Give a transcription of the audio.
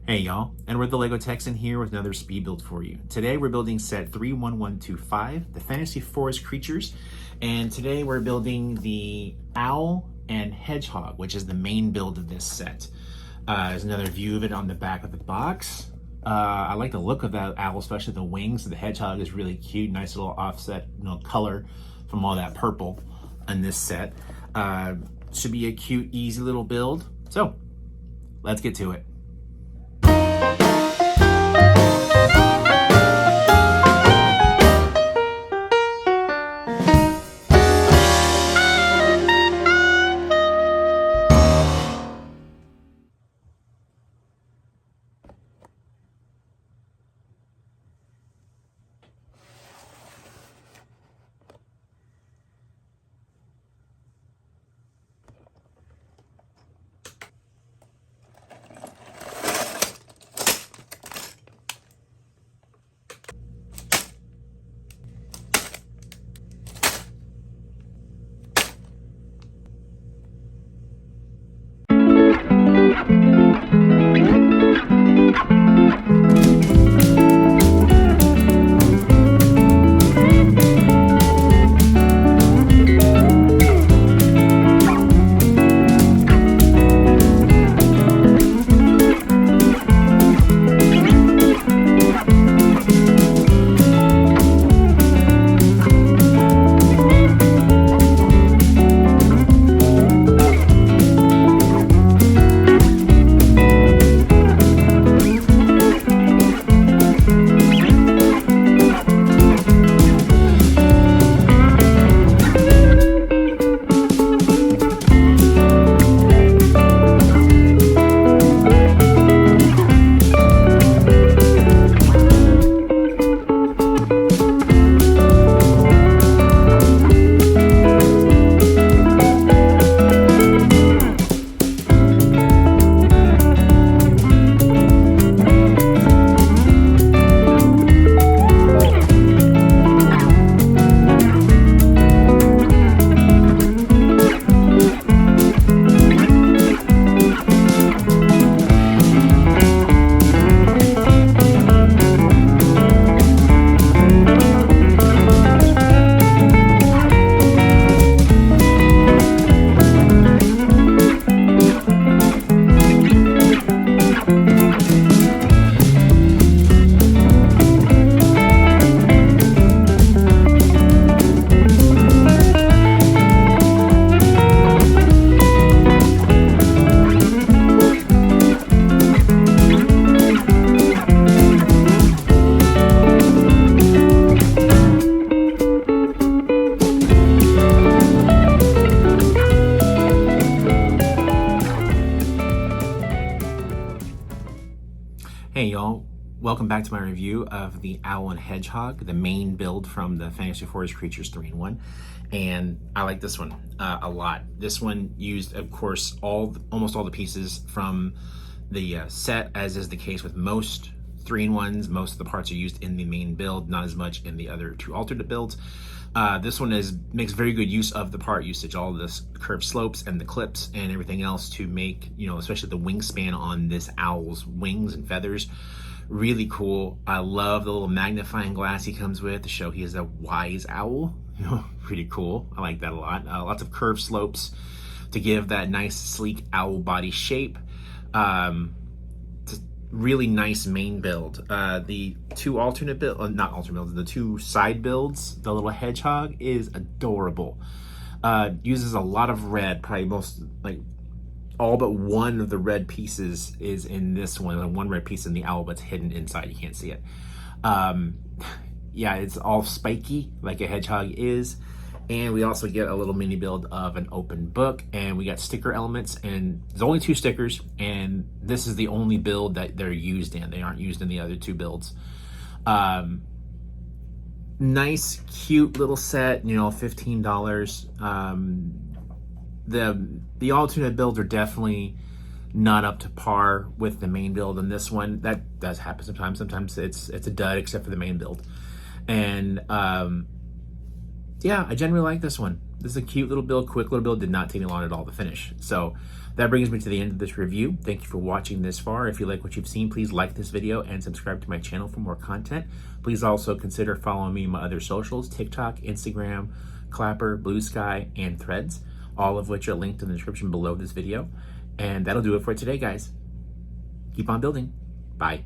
Hey y'all, and we're the Lego Texan here with another speed build for you. Today we're building set 31125, the Fantasy Forest Creatures, and today we're building the Owl and Hedgehog, which is the main build of this set. There's another view of it on the back of the box. I like the look of that owl, especially the wings. The hedgehog is really cute, nice little offset, color from all that purple in this set. Should be a cute, easy little build. So let's get to it. Hey y'all, welcome back to my review of the Owl and Hedgehog, the main build from the Fantasy Forest Creatures 3-in-1, and I like this one a lot. This one used, of course, almost all the pieces from the set, as is the case with most 3-in-1s. Most of the parts are used in the main build, not as much in the other two alternate builds. This one makes very good use of the part usage, all this curved slopes and the clips and everything else to make, especially the wingspan on this owl's wings and feathers, really cool. I love the little magnifying glass he comes with to show he is a wise owl. Pretty cool. I like that a lot. Lots of curved slopes to give that nice sleek owl body shape. Really nice main build. The two alternate build, not alternate builds, the two side builds, the little hedgehog is adorable. Uses a lot of red, probably all but one of the red pieces is in this one. One red piece in the owl, but it's hidden inside, you can't see it. Yeah, it's all spiky like a hedgehog is. And we also get a little mini build of an open book, and we got sticker elements, and there's only 2 stickers, and this is the only build that they're used in. They aren't used in the other 2 builds. Nice, cute little set, $15. The alternate builds are definitely not up to par with the main build in this one. That does happen sometimes. Sometimes it's a dud, except for the main build. And yeah, I generally like this one. This is a cute little build, quick little build, did not take me long at all to finish. So that brings me to the end of this review. Thank you for watching this far. If you like what you've seen, please like this video and subscribe to my channel for more content. Please also consider following me on my other socials, TikTok, Instagram, Clapper, Blue Sky, and Threads, all of which are linked in the description below this video. And that'll do it for today, guys. Keep on building. Bye.